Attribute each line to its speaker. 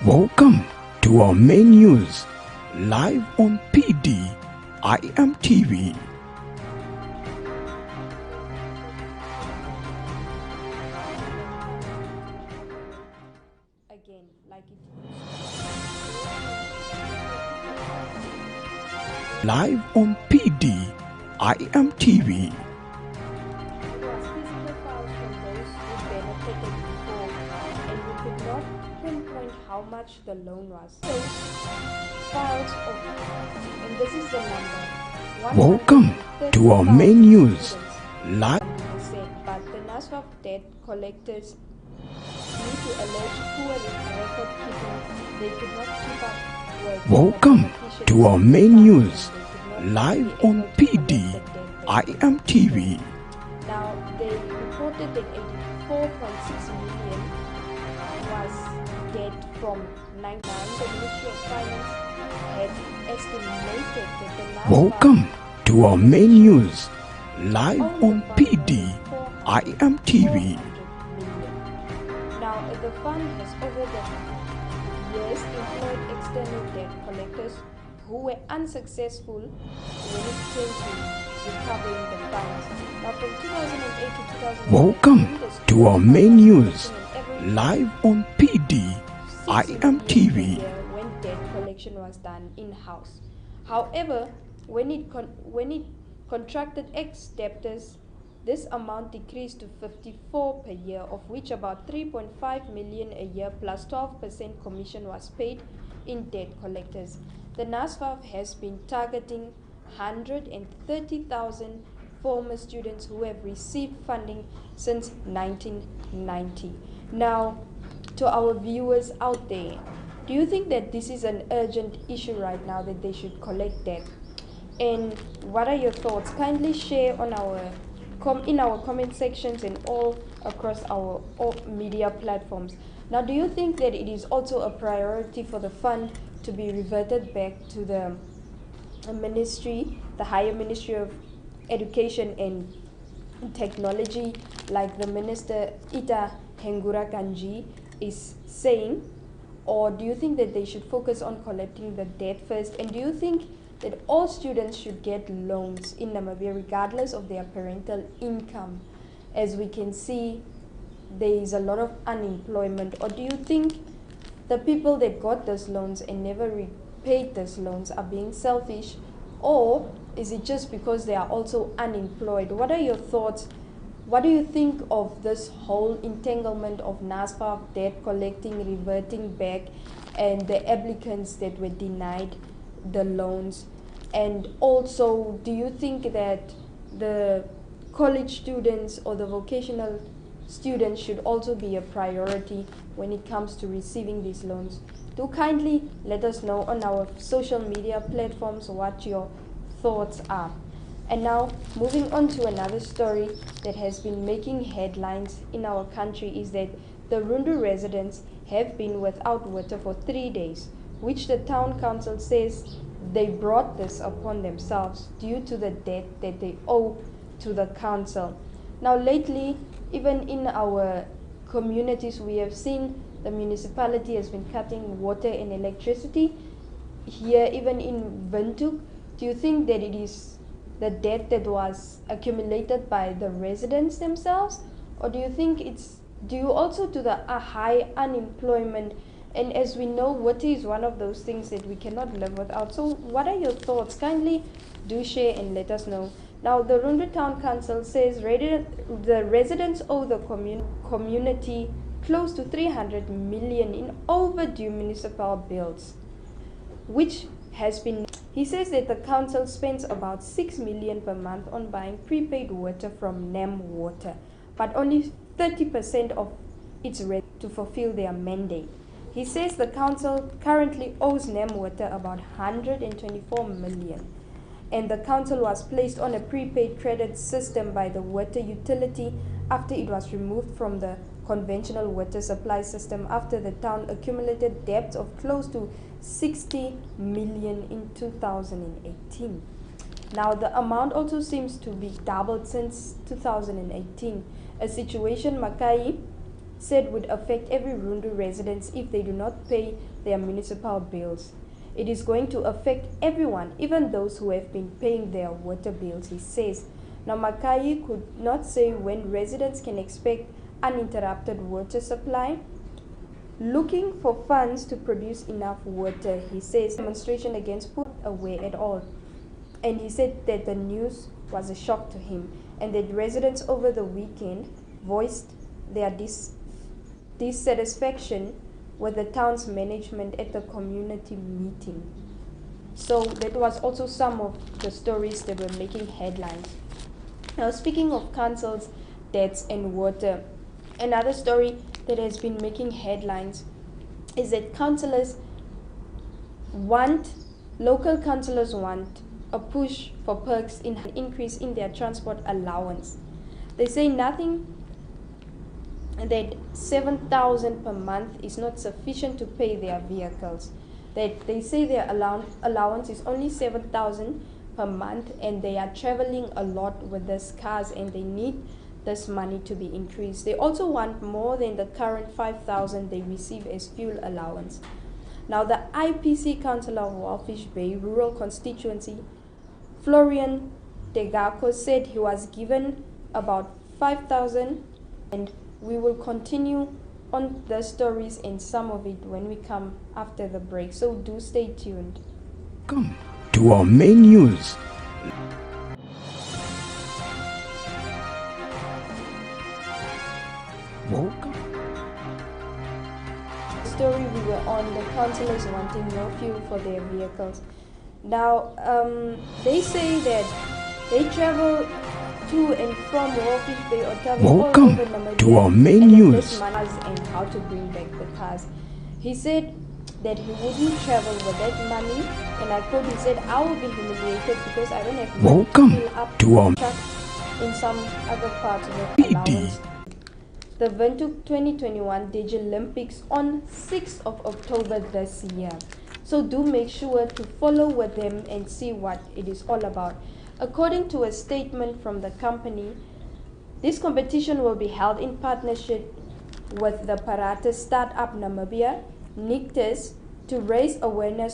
Speaker 1: Welcome to our main news, live on PDIMtv.
Speaker 2: Again, like it
Speaker 1: Live on PDIMtv.
Speaker 2: was physical files from those who benefited before, and we could not pinpoint how much the loan was. Those files of, and this is the number.
Speaker 1: Welcome to our main news, live.
Speaker 2: But the NASFAF debt collectors due to alleged poor record keeping, they could not keep up with
Speaker 1: Welcome
Speaker 2: the petitions
Speaker 1: to our main news,
Speaker 2: and they could not
Speaker 1: live
Speaker 2: be
Speaker 1: on
Speaker 2: able to collect the debt back.
Speaker 1: PDIMtv.
Speaker 2: Now, they reported that 84.6 million was debt from 99. The Ministry of Finance had estimated that the NASFAF
Speaker 1: Welcome to our main news, live
Speaker 2: owned
Speaker 1: on
Speaker 2: the fund
Speaker 1: PDIMtv.
Speaker 2: 400 million. Now, the fund has over the years employed external debt collectors who were unsuccessful when it came to recovering the funds. Now, from 2008 to 2011,
Speaker 1: Welcome
Speaker 2: the
Speaker 1: to our
Speaker 2: student
Speaker 1: main
Speaker 2: was
Speaker 1: news,
Speaker 2: collecting an average
Speaker 1: live on
Speaker 2: of 6 million per
Speaker 1: PDIMtv.
Speaker 2: year when debt collection was done in-house. However, when it contracted ex-debtors, this amount decreased to 54 per year, of which about 3.5 million a year plus 12% commission was paid in debt collectors. The NASFAF has been targeting 130,000 former students who have received funding since 1990. Now, to our viewers out there, do you think that this is an urgent issue right now, that they should collect debt? And what are your thoughts? Kindly share on in our comment sections and all across our media platforms. Now, do you think that it is also a priority for the fund to be reverted back to the ministry, the higher Ministry of Education and Technology, like the Minister Ita Hengura Kanji is saying? Or do you think that they should focus on collecting the debt first? And do you think that all students should get loans in Namibia regardless of their parental income? As we can see, there is a lot of unemployment. Or do you think the people that got those loans and never repaid those loans are being selfish? Or is it just because they are also unemployed? What are your thoughts? What do you think of this whole entanglement of NASFAF debt collecting, reverting back, and the applicants that were denied the loans? And also, do you think that the college students or the vocational students should also be a priority when it comes to receiving these loans? Do kindly let us know on our social media platforms what your thoughts are. And now, moving on to another story that has been making headlines in our country is that the Rundu residents have been without water for 3 days, which the town council says they brought this upon themselves due to the debt that they owe to the council. Now, lately, even in our communities, we have seen the municipality has been cutting water and electricity. Here, even in Windhoek, do you think that it is the debt that was accumulated by the residents themselves? Or do you think it's due also to the high unemployment? And as we know, water is one of those things that we cannot live without. So what are your thoughts? Kindly do share and let us know. Now, the Rundu Town Council says the residents owe the community close to 300 million in overdue municipal bills, which has been. He says that the council spends about 6 million per month on buying prepaid water from NEM Water, but only 30% of its ready to fulfill their mandate. He says the council currently owes NEM Water about 124 million, and the council was placed on a prepaid credit system by the water utility after it was removed from the conventional water supply system after the town accumulated debts of close to 60 million in 2018. Now, the amount also seems to be doubled since 2018, a situation Makai said would affect every Rundu resident if they do not pay their municipal bills. It is going to affect everyone, even those who have been paying their water bills, he says. Now, Makai could not say when residents can expect uninterrupted water supply. Looking for funds to produce enough water, he says. Demonstration against put away at all. And he said that the news was a shock to him and that residents over the weekend voiced their dissatisfaction with the town's management at the community meeting. So that was also some of the stories that were making headlines. Now, speaking of councils, debts and water, another story that has been making headlines is that local councillors want a push for perks in an increase in their transport allowance. They say nothing that 7,000 per month is not sufficient to pay their vehicles. That they say their allowance is only 7,000 per month and they are traveling a lot with these cars and they need this money to be increased. They also want more than the current 5,000 they receive as fuel allowance. Now, the IPC councillor of Walfish Bay Rural Constituency, Florian Degaco, said he was given about 5,000, and we will continue on the stories and some of it when we come after the break. So do stay tuned.
Speaker 1: Come to our main news. Welcome.
Speaker 2: The story we were on, the councillors wanting more fuel for their vehicles. Now, they say that they travel to and from Walfish Bay or travel all
Speaker 1: Welcome
Speaker 2: over Namibia
Speaker 1: to our main
Speaker 2: and
Speaker 1: news.
Speaker 2: And how to bring back the cars. He said that he wouldn't travel with that money, and I quote, he said, "I will be humiliated because I don't have money
Speaker 1: Welcome
Speaker 2: to fill up
Speaker 1: to our
Speaker 2: truck in some other parts of the
Speaker 1: PD.
Speaker 2: allowance." The Windhoek 2021 Digi Olympics on 6th of October this year. So do make sure to follow with them and see what it is all about. According to a statement from the company, this competition will be held in partnership with the Parate Startup Namibia, NICTIS, to raise awareness